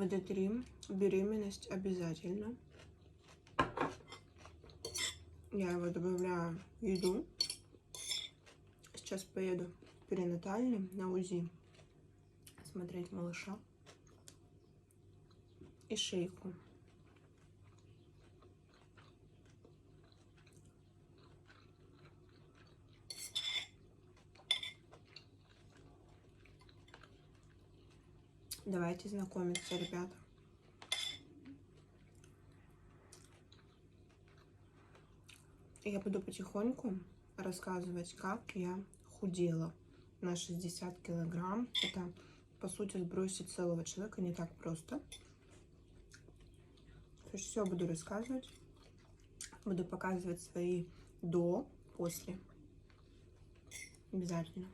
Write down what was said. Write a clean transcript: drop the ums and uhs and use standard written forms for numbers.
В D3 беременность обязательно. Я его добавляю в еду. Сейчас поеду в перинатальный на УЗИ смотреть малыша и шейку. Давайте знакомиться, ребята. Я буду потихоньку рассказывать, как я худела на 60 килограмм. Это, по сути, сбросить целого человека не так просто. То есть все буду рассказывать. Буду показывать свои до, после. Обязательно.